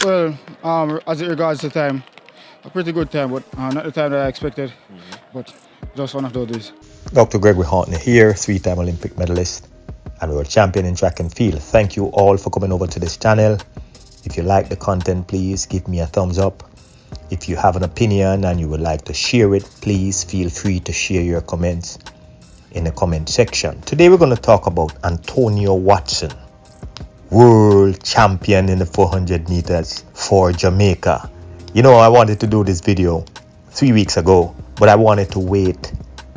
Well, as it regards the time, a pretty good time, but not the time that I expected. But just one of those days. Dr. Gregory Hortney here, three-time Olympic medalist and world champion in track and field. Thank you all for coming over to this channel. If you like the content, please give me a thumbs up. If you have an opinion and you would like to share it, please feel free to share your comments in the comment section. Today we're going to talk about Antonio Watson, world champion in the 400 meters for Jamaica. You know, I wanted to do this video 3 weeks ago, but I wanted to wait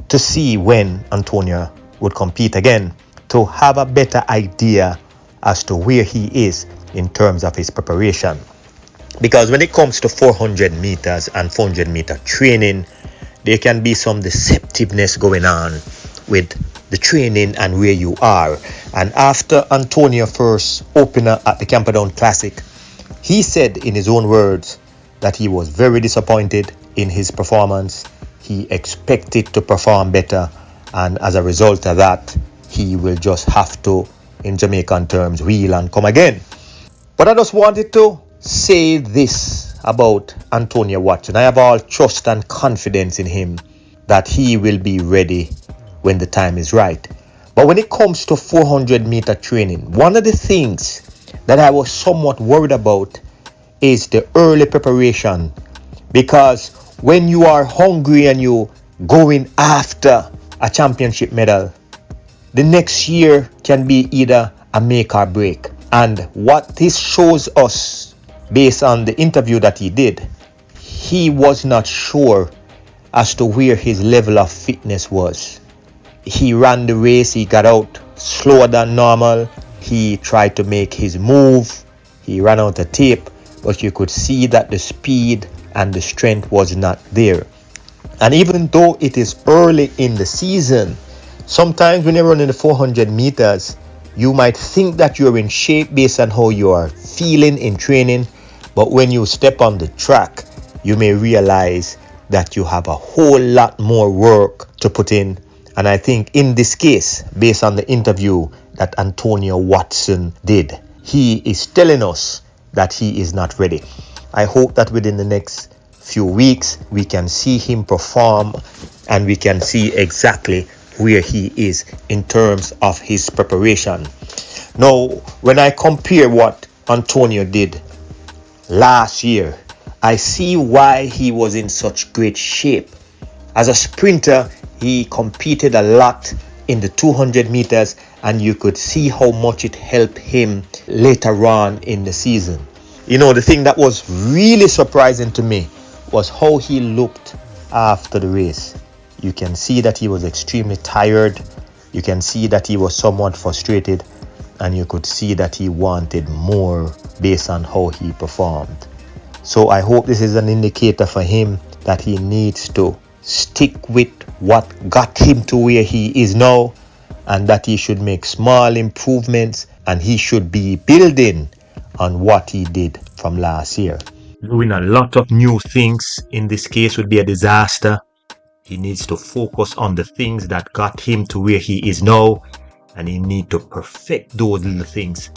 to see when Antonio would compete again to have a better idea as to where he is in terms of his preparation. Because when it comes to 400 meters and 400 meter training, there can be some deceptiveness going on with the training and where you are. And after Antonio first opener at the Camperdown Classic, he said in his own words that he was very disappointed in his performance. He expected to perform better, and as a result of that, he will just have to, in Jamaican terms, wheel and come again. But I just wanted to say this about Antonio Watson. I have all trust and confidence in him that he will be ready when the time is right. But when it comes to 400 meter training, one of the things that I was somewhat worried about is the early preparation. Because when you are hungry and you going after a championship medal, the next year can be either a make or break. And what this shows us, based on the interview that he did, he was not sure as to where his level of fitness was. He ran the race, he got out slower than normal, he tried to make his move, he ran out of tape, but you could see that the speed and the strength was not there. And even though it is early in the season, sometimes when you're running the 400 meters, you might think that you're in shape based on how you are feeling in training, but when you step on the track, you may realize that you have a whole lot more work to put in. And I think in this case, based on the interview that Antonio Watson did, he is telling us that he is not ready. I hope that within the next few weeks, we can see him perform and we can see exactly where he is in terms of his preparation. Now, when I compare what Antonio did last year, I see why he was in such great shape. As a sprinter, he competed a lot in the 200 meters, and you could see how much it helped him later on in the season. You know, the thing that was really surprising to me was how he looked after the race. You can see that he was extremely tired. You can see that he was somewhat frustrated, and you could see that he wanted more based on how he performed. So I hope this is an indicator for him that he needs to stick with what got him to where he is now, and that he should make small improvements, and he should be building on what he did from last year. Doing a lot of new things in this case would be a disaster. He needs to focus on the things that got him to where he is now, and he needs to perfect those little things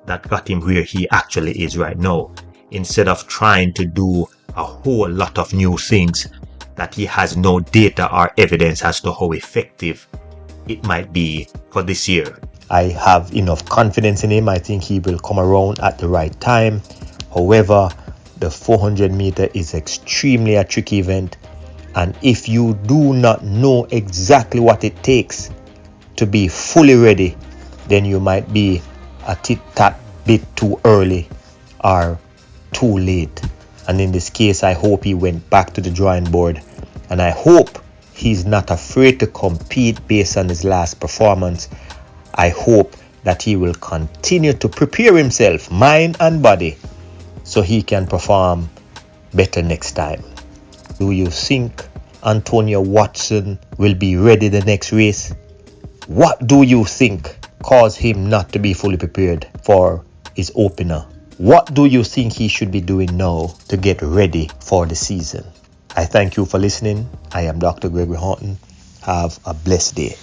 that got him where he actually is right now, instead of trying to do a whole lot of new things that he has no data or evidence as to how effective it might be for this year. I have enough confidence in him. I think he will come around at the right time. However, the 400 meter is extremely a tricky event, and if you do not know exactly what it takes to be fully ready, then you might be a tit-tat bit too early or too late. And in this case, I hope he went back to the drawing board, and I hope he's not afraid to compete based on his last performance. I hope that he will continue to prepare himself, mind and body, so he can perform better next time. Do you think Antonio Watson will be ready the next race? What do you think caused him not to be fully prepared for his opener? What do you think he should be doing now to get ready for the season? I thank you for listening. I am Dr. Gregory Horton. Have a blessed day.